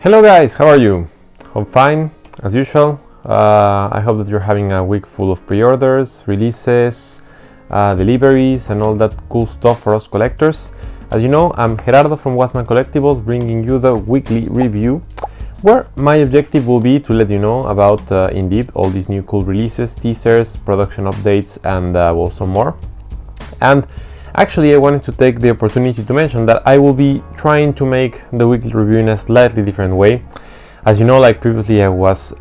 Hello guys, how are you? I'm fine, as usual. I hope that you're having a week full of pre-orders, releases, deliveries and all that cool stuff for us collectors. As you know, I'm Gerardo from Wasman Collectibles, bringing you the weekly review, where my objective will be to let you know about indeed all these new cool releases, teasers, production updates and also more. And actually, I wanted to take the opportunity to mention that I will be trying to make the weekly review in a slightly different way. As you know, like previously I was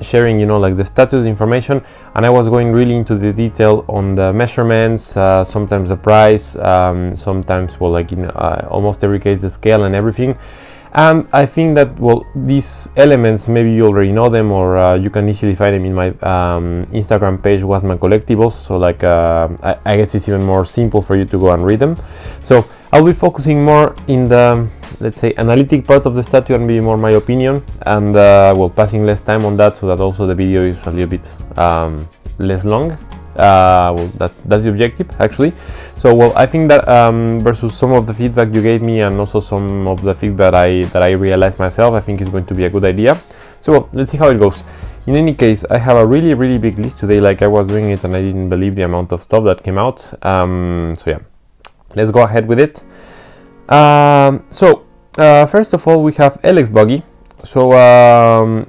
sharing, like the status information, and I was going really into the detail on the measurements, sometimes the price, sometimes, well, like in almost every case the scale and everything. And I think that, well, these elements, maybe you already know them, or you can easily find them in my Instagram page, Wasman Collectibles. So like, I guess it's even more simple for you to go and read them. So I'll be focusing more in the, let's say, analytic part of the statue and be more my opinion, and well, passing less time on that so that also the video is a little bit less long. Well, that's the objective actually. So, well, I think that versus some of the feedback you gave me and also some of the feedback that I realized myself, I think it's going to be a good idea. So, well, let's see how it goes. In any case, I have a really big list today. Like, I was doing it and I didn't believe the amount of stuff that came out. So yeah, let's go ahead with it. First of all, we have LX Buggy. So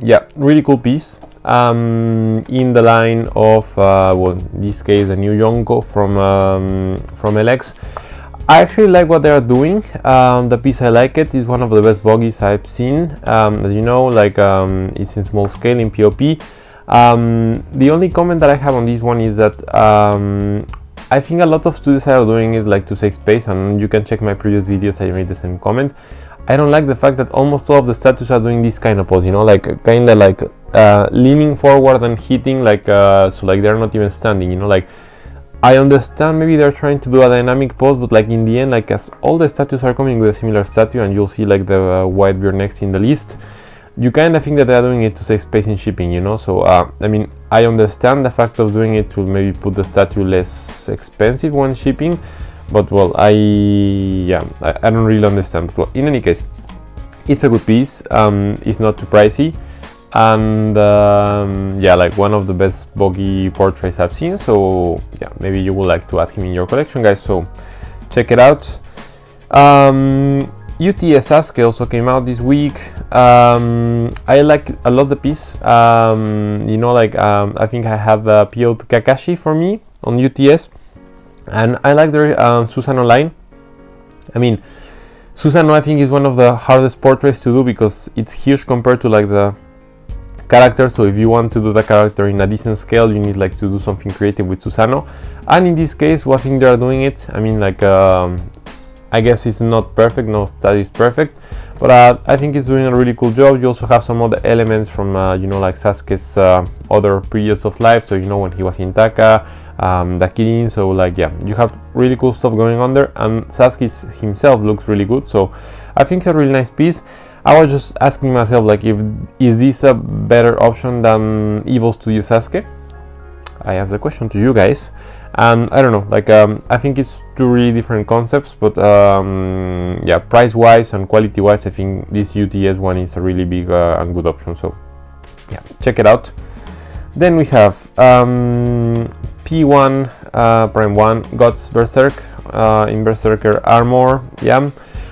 yeah, really cool piece. In the line of, well, in this case, the new Yonko from LX. I actually like what they are doing. The piece, I like it. It's one of the best buggies I've seen. As you know, like it's in small scale in POP. The only comment that I have on this one is that I think a lot of studios are doing it like to save space, and you can check my previous videos. I made the same comment. I don't like the fact that almost all of the statues are doing this kind of pose, like kind of like leaning forward and hitting, like so like they're not even standing, like I understand maybe they're trying to do a dynamic pose, but like in the end, like as all the statues are coming with a similar statue, and you'll see like the white bear next in the list, you kind of think that they're doing it to save space in shipping, so I mean, I understand the fact of doing it to maybe put the statue less expensive when shipping, but well, I don't really understand. But well, in any case, it's a good piece. It's not too pricey, and yeah, like one of the best buggy portraits I've seen. So yeah, maybe you would like to add him in your collection, guys. So check it out. UTS Sasuke also came out this week. I like a lot the piece. I think I have the PO'd Kakashi for me on UTS. And I like the Susanoo line. I mean, Susanoo, I think, is one of the hardest portraits to do because it's huge compared to like the character. So if you want to do the character in a decent scale, you need like to do something creative with Susanoo. And in this case, I think they are doing it. I mean, like I guess it's not perfect. No statue is perfect, but I think it's doing a really cool job. You also have some other elements from like Sasuke's other periods of life. So when he was in Taka. The Kirin, so like yeah, you have really cool stuff going on there, and Sasuke himself looks really good, so I think it's a really nice piece. I was just asking myself, like, is this a better option than Evil Studio Sasuke? I asked the question to you guys, and I don't know, like I think it's two really different concepts, but yeah, price wise and quality wise, I think this UTS one is a really big and good option, so yeah, check it out. Then we have P1 Prime 1 God's Berserk in Berserker armor, yeah,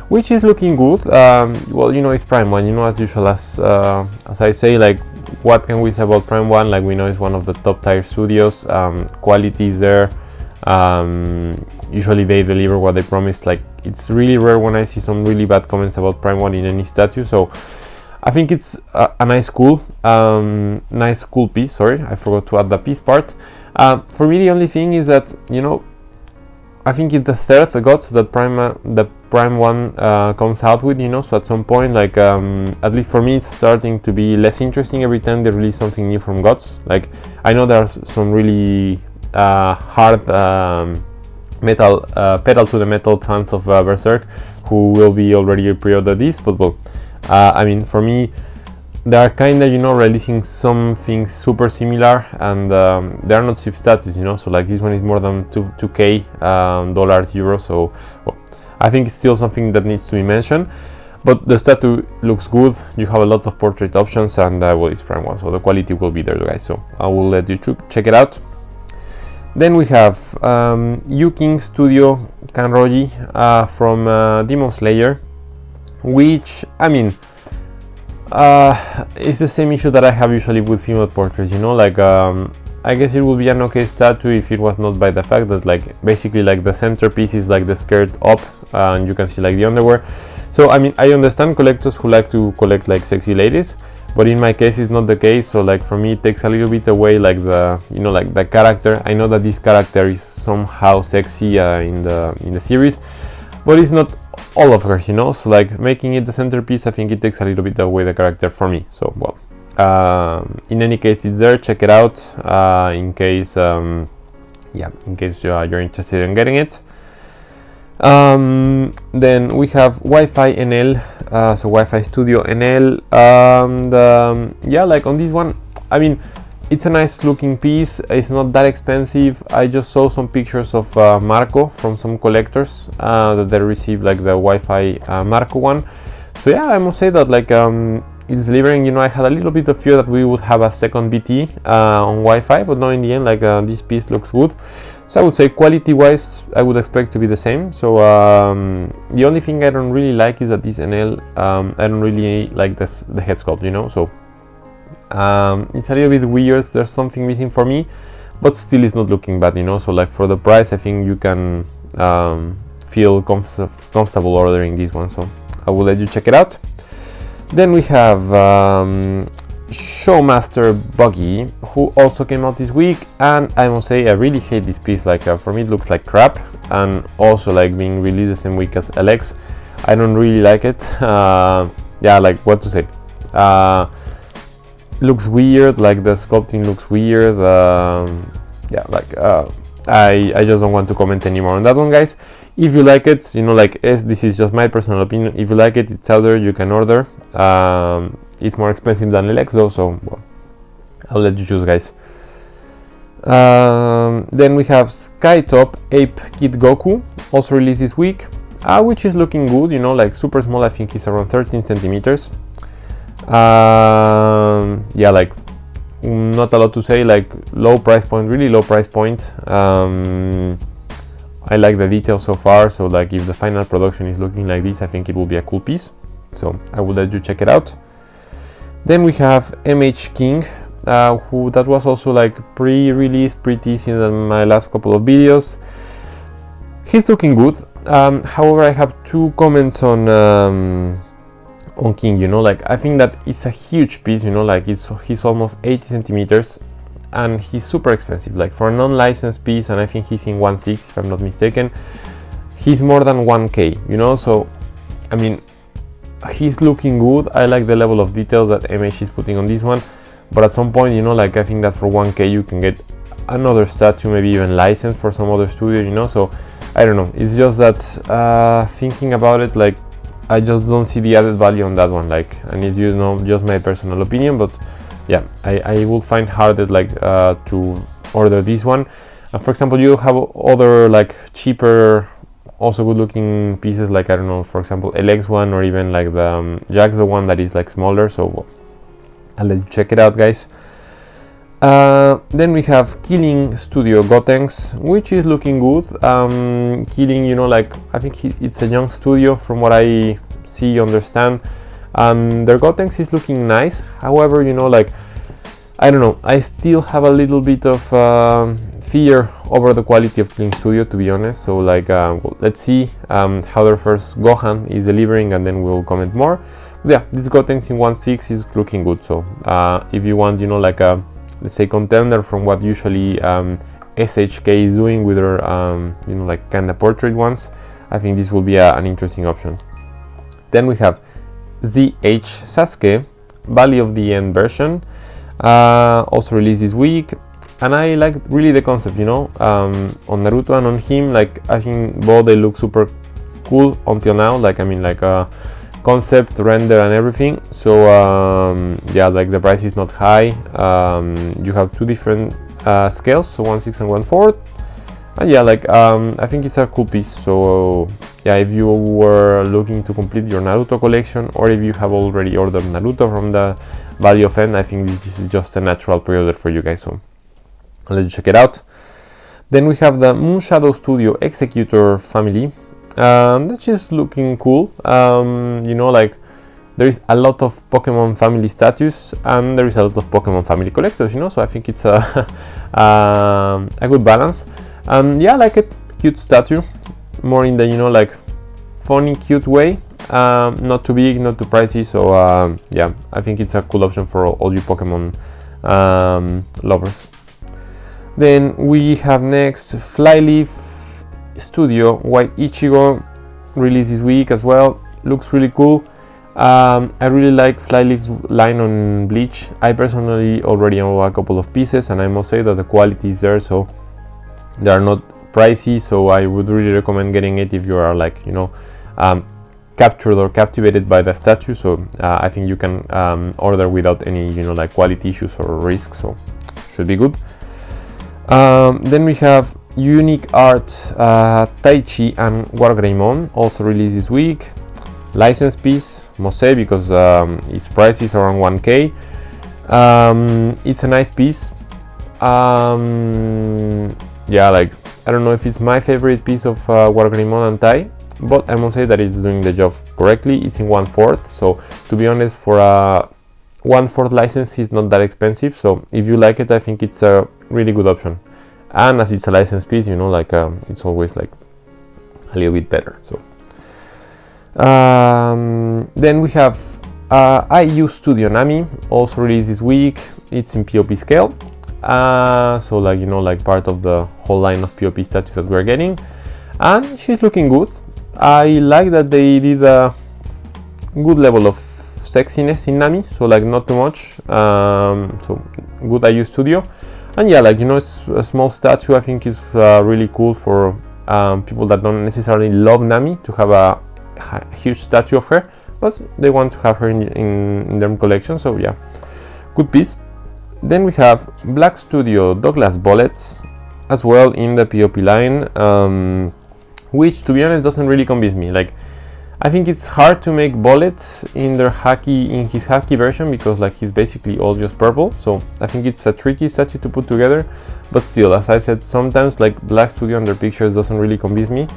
which is looking good. Well, it's Prime 1, as usual, as I say, like, what can we say about Prime 1? Like, we know it's one of the top tier studios. Quality is there. Usually they deliver what they promised. Like, it's really rare when I see some really bad comments about Prime 1 in any statue, so I think it's a nice cool piece. Sorry, I forgot to add the piece part. For me, the only thing is that I think it's the third Gods that the Prime 1 comes out with. So at some point, like at least for me, it's starting to be less interesting every time they release something new from Gods. Like, I know there are some really hard metal pedal to the metal fans of Berserk who will be already pre-ordered this, but well. I mean, for me, they are kind of, releasing something super similar, and they are not cheap statues, so like this one is more than 2k dollars, euros, so well, I think it's still something that needs to be mentioned. but the statue looks good. You have a lot of portrait options, and well, it's Prime 1, so the quality will be there, guys, so I will let you check it out. Then we have King Studio Kanroji from Demon Slayer, which, I mean, it's the same issue that I have usually with female portraits, you know, like I guess it would be an okay statue if it was not by the fact that, like, basically, like, the centerpiece is like the skirt up and you can see like the underwear. So I mean, I understand collectors who like to collect like sexy ladies, but in my case it's not the case. So like for me it takes a little bit away like the, you know, like the character. I know that this character is somehow sexy in the series, but it's not all of her, you know. So like making it the centerpiece, I think it takes a little bit away the character for me. So well, in any case, it's there. Check it out in case you're interested in getting it. Then we have Wi-Fi NL, so Wi-Fi Studio NL, and yeah, like on this one, I mean, it's a nice looking piece. It's not that expensive. I just saw some pictures of Marco from some collectors that they received, like the Wi-Fi Marco one. So yeah, I must say that like it's delivering. You know, I had a little bit of fear that we would have a second BT on Wi-Fi, but no, in the end, like this piece looks good. So I would say quality-wise, I would expect to be the same. So the only thing I don't really like is that this NL, I don't really like the head sculpt, you know. So it's a little bit weird. There's something missing for me, but still it's not looking bad, you know. So like for the price, I think you can feel comfortable ordering this one. So I will let you check it out. Then we have Showmaster Buggy, who also came out this week, and I must say I really hate this piece. Like for me it looks like crap, and also like being released the same week as LX, I don't really like it. Yeah, like what to say, looks weird, like the sculpting looks weird. Yeah, like I just don't want to comment anymore on that one, guys. If you like it, you know, like this is just my personal opinion. If you like it, it's out there, you can order. It's more expensive than LX though, so well, I'll let you choose, guys. Then we have Skytop Ape Kid Goku, also released this week, which is looking good, you know, like super small. I think it's around 13 centimeters. Yeah, like not a lot to say, like low price point, really low price point. I like the details so far, so like if the final production is looking like this, I think it will be a cool piece. So I will let you check it out. Then we have MH King, who that was also like pre-release, pre-teasing in my last couple of videos. He's looking good. However, I have two comments on King. You know, like I think that it's a huge piece. You know, like he's almost 80 centimeters, and he's super expensive. Like for a non-licensed piece, and I think he's in 1.6 if I'm not mistaken. He's more than 1K. You know, so I mean, he's looking good. I like the level of details that MH is putting on this one, but at some point, you know, like I think that for 1K you can get another statue, maybe even licensed for some other studio, you know. So I don't know, it's just that thinking about it, like I just don't see the added value on that one, like, and it's, you know, just my personal opinion. But yeah, I will find harder like to order this one. And for example, you have other like cheaper, also good looking pieces, like I don't know, for example LX one, or even like the Jaxo one that is like smaller. So well, I'll let you check it out, guys. Then we have Killing Studio Gotenks, which is looking good. Killing, you know, like I think it's a young studio from what I see, understand. Their Gotenks is looking nice. However, you know, like I don't know, I still have a little bit of fear over the quality of Killing Studio, to be honest. So like well, let's see how their first Gohan is delivering, and then we'll comment more. But yeah, this Gotenks in 1.6 is looking good. So if you want, you know, like a, let's say, contender from what usually SHK is doing with their you know, like kind of portrait ones, I think this will be an interesting option. Then we have ZH Sasuke Valley of the End version, also released this week. And I like really the concept, you know, on Naruto and on him, like I think both they look super cool until now. Like I mean, like concept, render, and everything. So yeah, like the price is not high. You have two different scales, so 1.6 and 1.4. And yeah, like I think it's a cool piece. So yeah, if you were looking to complete your Naruto collection, or if you have already ordered Naruto from the Valley of N, I think this is just a natural pre-order for you guys, so I'll let you check it out. Then we have the Moon Shadow Studio Executor family. That's just looking cool. You know, like there is a lot of Pokemon family statues, and there is a lot of Pokemon family collectors, you know, so I think it's a good balance. Yeah, like a cute statue, more in the, you know, like funny, cute way. Not too big, not too pricey, so yeah, I think it's a cool option for all you Pokemon lovers. Then we have next Flyleaf Studio White Ichigo, released this week as well. Looks really cool. I really like Flyleaf's line on Bleach. I personally already own a couple of pieces, and I must say that the quality is there, so they are not pricey, so I would really recommend getting it if you are, like, you know, captured or captivated by the statue. So I think you can order without any, you know, like quality issues or risks, so should be good. Then we have Unique Art Taichi and Wargreymon, also released this week. License piece, must say, because its price is around 1k. It's a nice piece. Yeah, like I don't know if it's my favorite piece of Wargreymon and Tai, but I must say that it's doing the job correctly. It's in 1/4, so to be honest, for a 1/4 license, it's not that expensive. So if you like it, I think it's a really good option. And as it's a license piece, you know, like it's always like a little bit better. So then we have IU Studio Nami, also released this week. It's in POP scale, so like, you know, like part of the whole line of POP statues that we're getting, and she's looking good. I like that they did a good level of sexiness in Nami, so like not too much. So good IU Studio. And yeah, like, you know, it's a small statue. I think it's really cool for people that don't necessarily love Nami to have a huge statue of her, but they want to have her in their collection, so yeah, good piece. Then we have Black Studio Douglas Bullets as well in the POP line, which to be honest doesn't really convince me. Like, I think it's hard to make bullets in his haki version, because like he's basically all just purple, so I think it's a tricky statue to put together. But still, as I said, sometimes like Black Studio under pictures doesn't really convince me.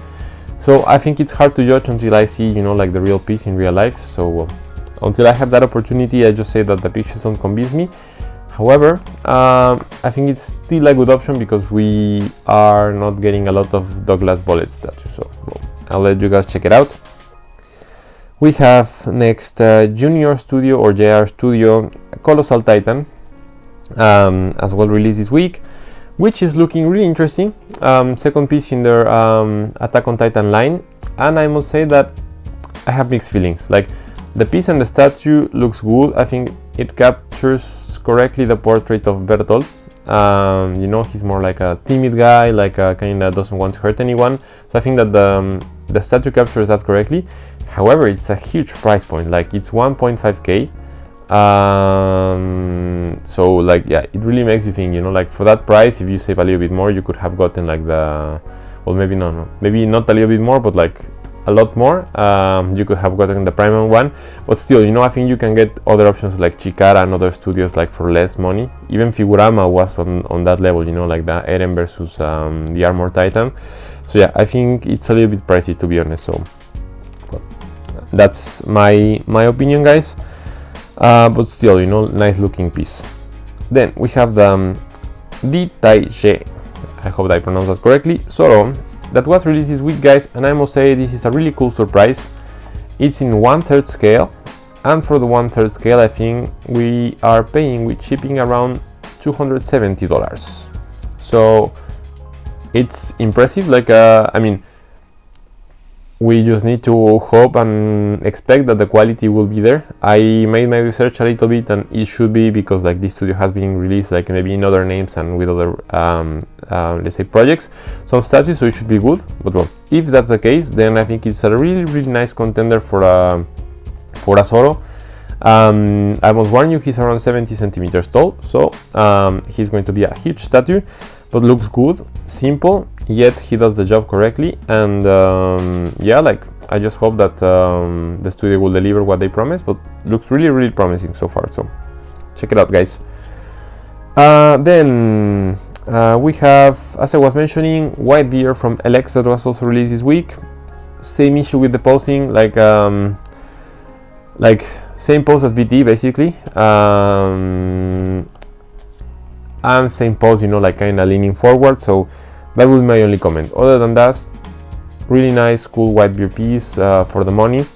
So I think it's hard to judge until I see, you know, like the real piece in real life. So until I have that opportunity, I just say that the pictures don't convince me. However, I think it's still a good option because we are not getting a lot of Douglas Bullet statues. So well, I'll let you guys check it out. We have next Junior Studio or JR Studio Colossal Titan, as well, released this week, which is looking really interesting. Second piece in their Attack on Titan line, and I must say that I have mixed feelings. Like, the piece and the statue looks good. I think it captures correctly the portrait of Bertolt. You know, he's more like a timid guy, like kind of doesn't want to hurt anyone. So I think that the statue captures that correctly. However, it's a huge price point. Like, it's 1.5k. So like, yeah, it really makes you think, you know, like for that price, if you save a little bit more, you could have gotten like maybe not a little bit more, but like a lot more. You could have gotten the premium one, but still, you know, I think you can get other options like Chikara and other studios like for less money. Even Figurama was on that level, you know, like the Eren versus the Armor Titan. So yeah, I think it's a little bit pricey, to be honest. So well, that's my opinion, guys. But still, you know, nice looking piece. Then we have the Ditaije, I hope I pronounced that correctly, Zoro, that was released this week, guys, and I must say this is a really cool surprise. It's in 1/3 scale, and for the 1/3 scale, I think we are paying with shipping around $270. So it's impressive. Like, I mean, we just need to hope and expect that the quality will be there. I made my research a little bit, and it should be, because like this studio has been released like maybe in other names and with other let's say projects, some statues, so it should be good. But well, if that's the case, then I think it's a really nice contender for a Zoro. I must warn you, he's around 70 centimeters tall, so he's going to be a huge statue, but looks good, simple, yet he does the job correctly, and yeah, like I just hope that the studio will deliver what they promised, but looks really promising so far, so check it out, guys. Then we have, as I was mentioning, White Beer from LX that was also released this week. Same issue with the posing, like same pose as BT basically, and same pose, you know, like kind of leaning forward. So that would be my only comment. Other than that, really nice, cool White Beer piece for the money.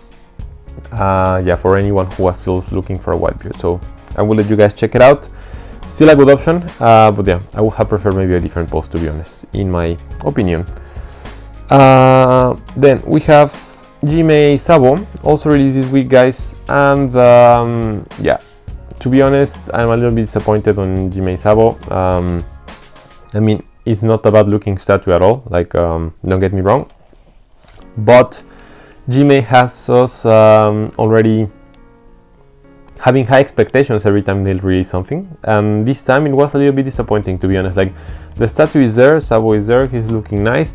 Yeah, for anyone who was still looking for a White Beer. So I will let you guys check it out. Still a good option, but yeah, I would have preferred maybe a different pose, to be honest, in my opinion. Then we have Jime Sabo, also released this week, guys, and yeah, to be honest, I'm a little bit disappointed on Jime Sabo. I mean, it's not a bad looking statue at all, like don't get me wrong, but Jime has us already having high expectations every time they release something, and this time it was a little bit disappointing, to be honest. Like, the statue is there, Sabo is there, he's looking nice,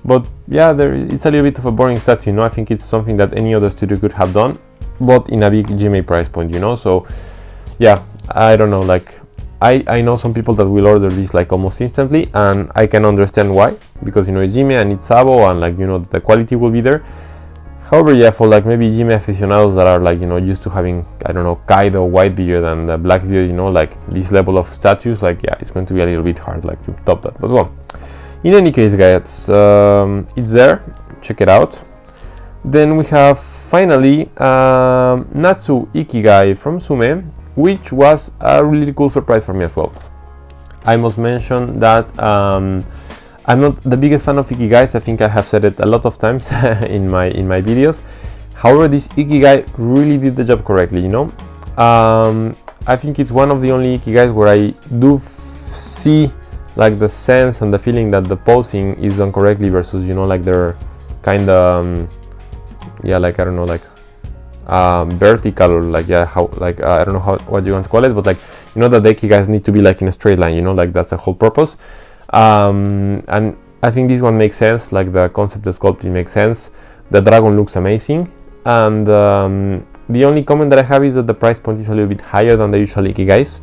but yeah, it's a little bit of a boring statue, you know. I think it's something that any other studio could have done, but in a big Jime price point, you know. So yeah, I don't know, like I know some people that will order this like almost instantly, and I can understand why, because, you know, it's Jime and it's Sabo, and like, you know, the quality will be there. However, yeah, for like maybe Jime aficionados that are like, you know, used to having, I don't know, Kaido, White Beard and the Black Beard, you know, like this level of statues, like yeah, it's going to be a little bit hard like to top that. But well, in any case, guys, it's there, check it out. Then we have finally Natsu Ikigai from Sume, which was a really cool surprise for me as well. I must mention that I'm not the biggest fan of Ikigais. I think I have said it a lot of times in my videos. However, this Ikigai really did the job correctly, you know. I think it's one of the only Ikigais where I do see like the sense and the feeling that the posing is done correctly versus, you know, like they're kind of yeah, like I don't know, like vertical, or like yeah, how, like I don't know what you want to call it, but like, you know, that the Ikigais need to be like in a straight line, you know, like that's the whole purpose. And I think this one makes sense, like the concept of sculpting makes sense. The dragon looks amazing, and the only comment that I have is that the price point is a little bit higher than the usual Ikigais.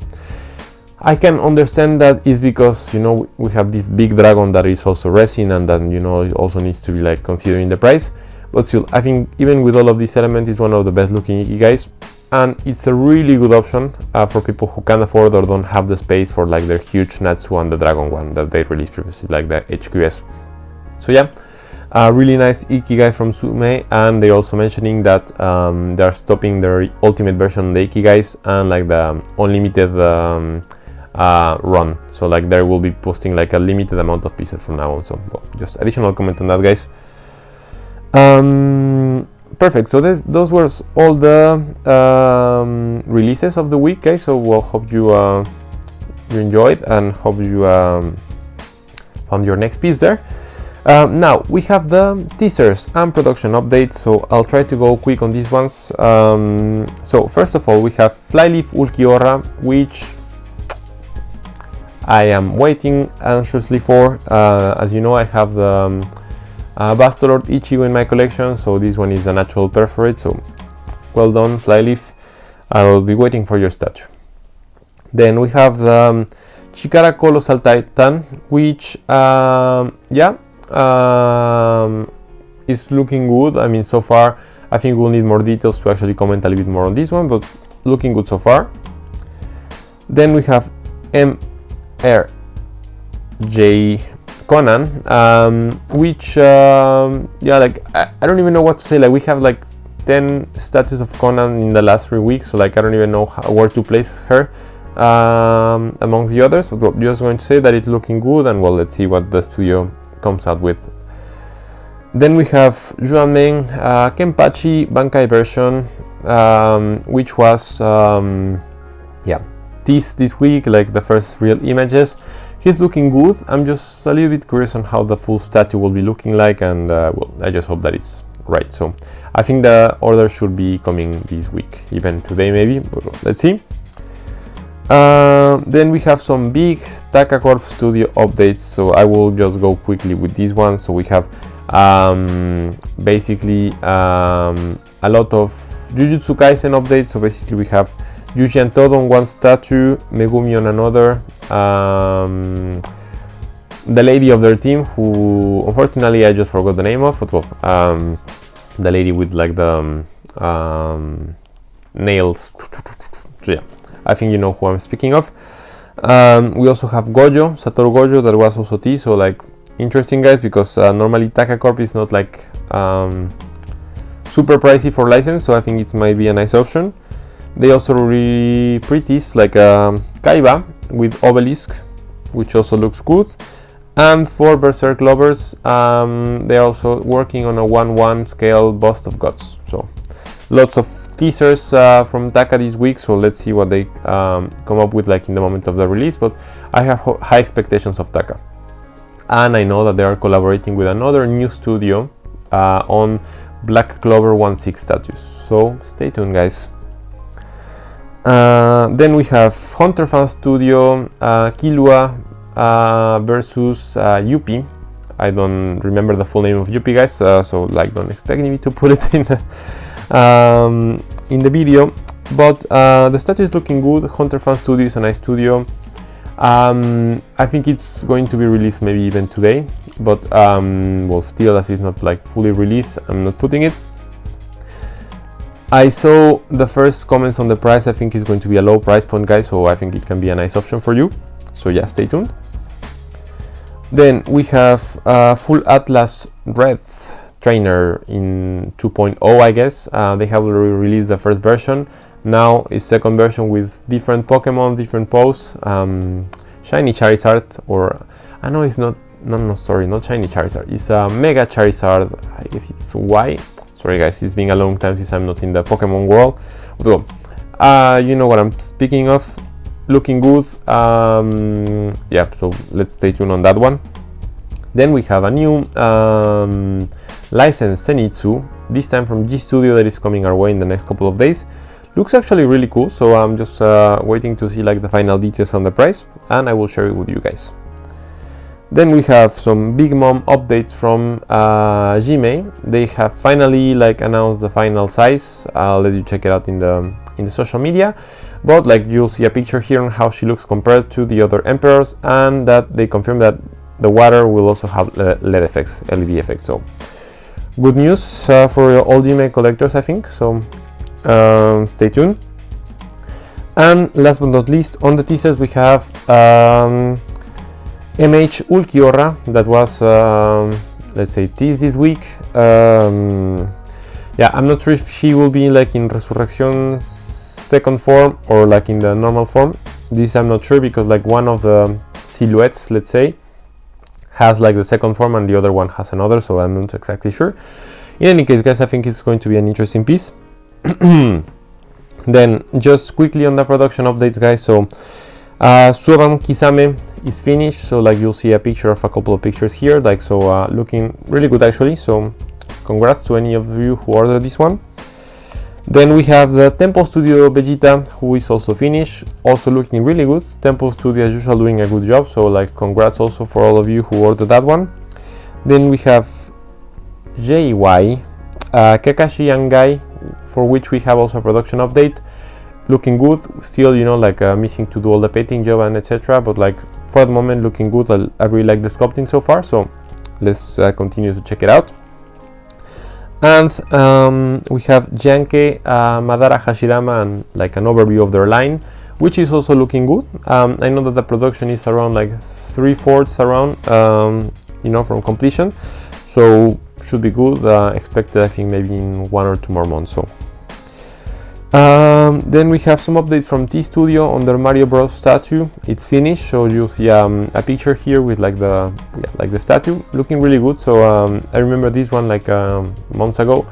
I can understand that is because, you know, we have this big dragon that is also resin, and then, you know, it also needs to be like considering the price. But still, I think even with all of these elements, it's one of the best looking Ikigais, and it's a really good option for people who can't afford or don't have the space for like their huge Natsu and the dragon one that they released previously, like the HQS. So yeah, a really nice Ikigai from Sume, and they're also mentioning that they're stopping their ultimate version on the Ikigais and like the unlimited run. So like they will be posting like a limited amount of pieces from now on. So well, just additional comment on that, guys. Perfect. So those were all the releases of the week, guys. So we'll hope you enjoyed, and hope you found your next piece there. Now we have the teasers and production updates, so I'll try to go quick on these ones. So first of all, we have Flyleaf Ulquiorra, which I am waiting anxiously for. As you know, I have the Bastolord Ichigo in my collection, so this one is a natural perforate, so well done, Flyleaf. I'll be waiting for your statue. Then we have the Chikara Colossal Titan, which is looking good. I mean, so far I think we'll need more details to actually comment a little bit more on this one, but looking good so far. Then we have MRJ Conan, which like I don't even know what to say. Like, we have like 10 statues of Conan in the last 3 weeks, so like I don't even know where to place her amongst the others, but we're just going to say that it's looking good, and well, let's see what the studio comes out with. Then we have Juanmeng Kenpachi Bankai version, which was teased this week, like the first real images. He's looking good. I'm just a little bit curious on how the full statue will be looking like, and well, I just hope that it's right. So I think the order should be coming this week, even today maybe, but let's see. Then we have some big Taka Corp Studio updates, so I will just go quickly with this one. So we have basically a lot of Jujutsu Kaisen updates. So basically we have Yuji and Todo on one statue, Megumi on another, the lady of their team, who unfortunately I just forgot the name of, but well, the lady with like the nails. So yeah, I think you know who I'm speaking of. We also have Gojo, Satoru Gojo, that was also T, so like interesting guys, because normally Taka Corp is not like super pricey for license, so I think it might be a nice option. They also really pretties like Kaiba with Obelisk, which also looks good. And for Berserk lovers, they're also working on a 1/1 scale bust of gods. So lots of teasers from Taka this week, so let's see what they come up with like in the moment of the release, but I have high expectations of Taka. And I know that they are collaborating with another new studio on Black Clover 1/6 statues, so stay tuned guys. Then we have Hunter Fan Studio, Killua versus Yuppie. I don't remember the full name of Yuppie guys, so like don't expect me to put it in the video, but the statue is looking good. Hunter Fan Studio is a nice studio. I think it's going to be released maybe even today, but well, still, as it's not like fully released, I'm not putting it. I saw the first comments on the price. I think it's going to be a low price point guys, so I think it can be a nice option for you, so yeah, stay tuned. Then we have Full Atlas Red Trainer in 2.0, I guess. They have already released the first version. Now is second version with different Pokemon, different pose. Shiny Charizard, or I know it's not sorry, not Shiny Charizard. It's a Mega Charizard. I guess it's Y. Sorry guys, it's been a long time since I'm not in the Pokemon world. So, you know what I'm speaking of. Looking good. Yeah, so let's stay tuned on that one. Then we have a new licensed Zenitsu, this time from G Studio, that is coming our way in the next couple of days. Looks actually really cool, so I'm just waiting to see like the final details on the price, and I will share it with you guys. Then we have some Big Mom updates from Jime. They have finally like announced the final size. I'll let you check it out in the social media. But like you'll see a picture here on how she looks compared to the other emperors, and that they confirm that the water will also have LED effects. So good news for all Jime collectors, I think. So stay tuned. And last but not least, on the teasers we have MH Ulquiorra, that was let's say teased this week. Yeah, I'm not sure if she will be like in Resurrection's second form or like in the normal form. This I'm not sure, because like one of the silhouettes, let's say, has like the second form and the other one has another, so I'm not exactly sure. In any case guys, I think it's going to be an interesting piece. Then just quickly on the production updates guys, so Suoban Kisame is finished, so like you'll see a picture of a couple of pictures here, like so looking really good actually, so congrats to any of you who ordered this one. Then we have the Temple Studio Vegeta, who is also finished, also looking really good. Temple Studio as usual doing a good job, so like congrats also for all of you who ordered that one. Then we have JY Kakashi Yangai, for which we have also a production update. Looking good, still, you know, like missing to do all the painting job and etc, but like for the moment looking good. I really like the sculpting so far, so let's continue to check it out. And we have Janke, Madara, Hashirama, and like an overview of their line, which is also looking good. I know that the production is around like 3/4 around, you know, from completion, so should be good. Expected I think maybe in 1 or 2 more months. So then we have some updates from T Studio on their Mario Bros statue. It's finished, so you'll see a picture here with like the statue looking really good. So I remember this one like months ago,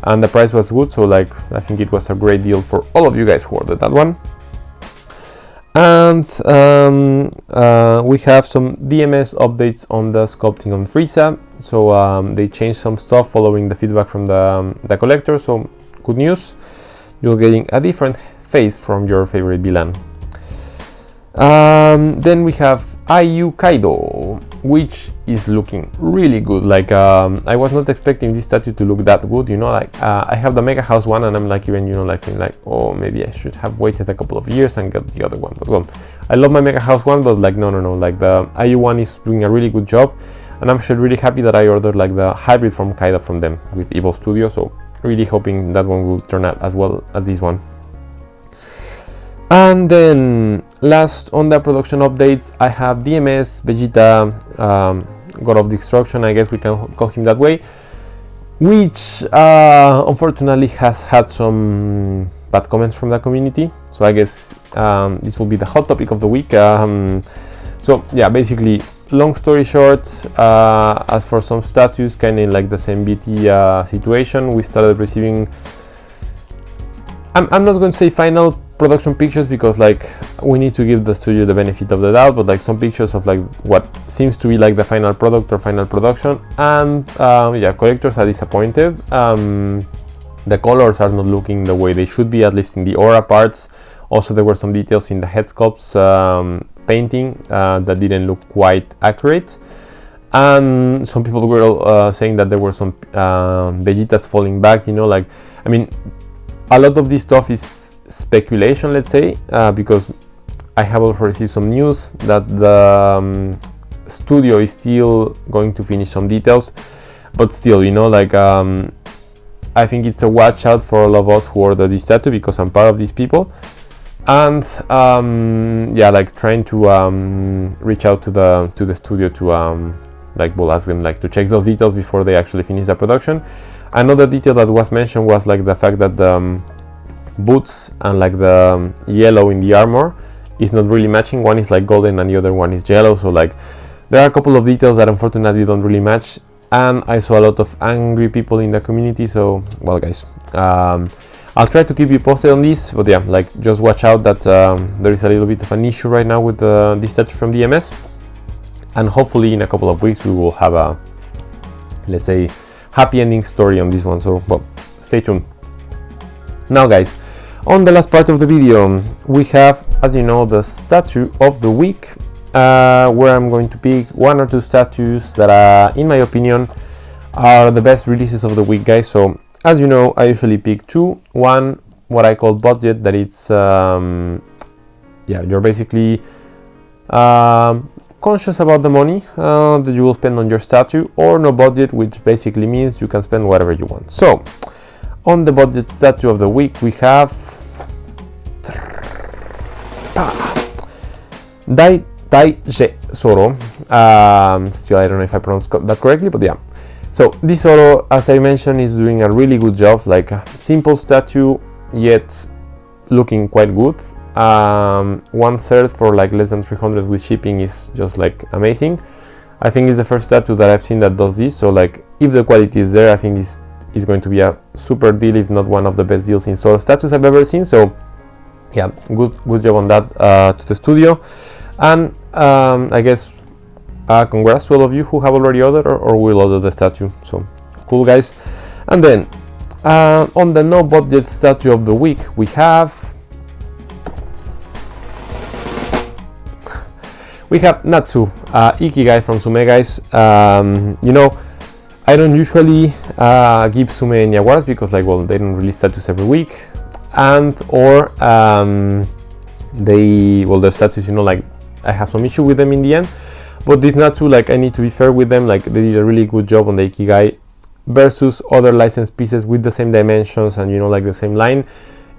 and the price was good, so like I think it was a great deal for all of you guys who ordered that one. And we have some DMS updates on the sculpting on Frieza. So they changed some stuff following the feedback from the collector, so good news. You're getting a different face from your favorite villain. Then we have IU Kaido, which is looking really good. Like I was not expecting this statue to look that good, you know. Like I have the Mega House one, and I'm like, even, you know, like saying like, oh, maybe I should have waited a couple of years and got the other one. But well, I love my Mega House one, but like no, like the IU one is doing a really good job, and I'm actually really happy that I ordered like the hybrid from Kaido from them with Evil Studio. So really hoping that one will turn out as well as this one. And then last on the production updates, I have DMS Vegeta, God of Destruction, I guess we can call him that way, which unfortunately has had some bad comments from the community. So I guess this will be the hot topic of the week. So yeah, basically, long story short, as for some statues, kind of like the same BT situation, we started receiving, I'm not going to say final production pictures, because like we need to give the studio the benefit of the doubt, but like some pictures of like what seems to be like the final product or final production, and yeah, collectors are disappointed. The colors are not looking the way they should be, at least in the aura parts. Also, there were some details in the head sculpts painting that didn't look quite accurate, and some people were saying that there were some Vegetas falling back, you know. Like, I mean, a lot of this stuff is speculation, let's say, because I have also received some news that the studio is still going to finish some details, but still, you know, like I think it's a watch out for all of us who order this tattoo, because I'm part of these people, and yeah, like trying to reach out to the studio to like, we'll ask them like to check those details before they actually finish the production. Another detail that was mentioned was like the fact that the boots and like the yellow in the armor is not really matching. One is like golden and the other one is yellow, so like there are a couple of details that unfortunately don't really match, and I saw a lot of angry people in the community. So well, guys, I'll try to keep you posted on this, but yeah, like just watch out that there is a little bit of an issue right now with this statue from DMS, and hopefully in a couple of weeks we will have a, let's say, happy ending story on this one. So well, stay tuned. Now guys, on the last part of the video, we have, as you know, the statue of the week, where I'm going to pick one or two statues that in my opinion are the best releases of the week, guys. So as you know, I usually pick two. One, what I call budget, that it's yeah, you're basically conscious about the money that you will spend on your statue, or no budget, which basically means you can spend whatever you want. So on the budget statue of the week, we have Daije Zoro. Still, I don't know if I pronounced that correctly, but yeah. So this Zoro, as I mentioned, is doing a really good job. Like a simple statue, yet looking quite good. 1/3 for like less than 300 with shipping is just like amazing. I think it's the first statue that I've seen that does this. So like, if the quality is there, I think it's going to be a super deal, if not one of the best deals in Zoro statues I've ever seen. So yeah, good job on that to the studio, and I guess congrats to all of you who have already ordered or will order the statue. So cool, guys. And then on the no budget statue of the week, we have Natsu, Ikigai from Sume, guys. You know, I don't usually give Sume any awards, because like, well, they don't release statues every week, and or their statues, you know, like I have some issue with them in the end. But this Natsu, like, I need to be fair with them, like they did a really good job on the Ikigai versus other licensed pieces with the same dimensions and, you know, like the same line.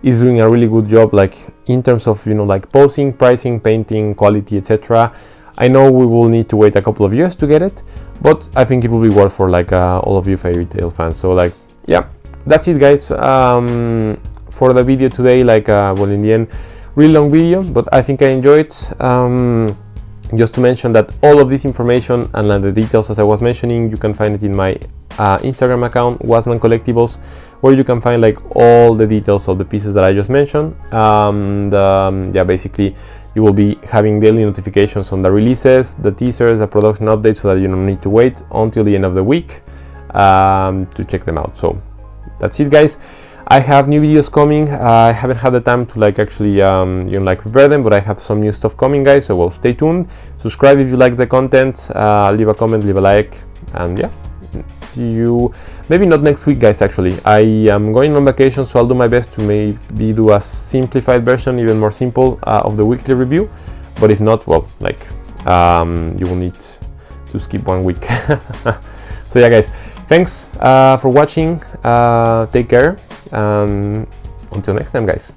Is doing a really good job, like in terms of, you know, like posing, pricing, painting, quality, etc. I know we will need to wait a couple of years to get it, but I think it will be worth for like all of you fairy tale fans. So like, yeah, that's it, guys, for the video today. Like well, in the end, really long video, but I think I enjoyed it. Just to mention that all of this information and the details, as I was mentioning, you can find it in my Instagram account, Wasman Collectibles, where you can find like all the details of the pieces that I just mentioned. Yeah, basically you will be having daily notifications on the releases, the teasers, the production updates, so that you don't need to wait until the end of the week to check them out. So that's it, guys. I have new videos coming. I haven't had the time to like actually like prepare them, but I have some new stuff coming, guys, so well, stay tuned. Subscribe if you like the content, leave a comment, leave a like, and yeah, see you maybe not next week, guys. Actually, I am going on vacation, so I'll do my best to maybe do a simplified version, even more simple, of the weekly review. But if not, well, like you will need to skip 1 week. So yeah, guys, thanks for watching. Take care. Until next time, guys.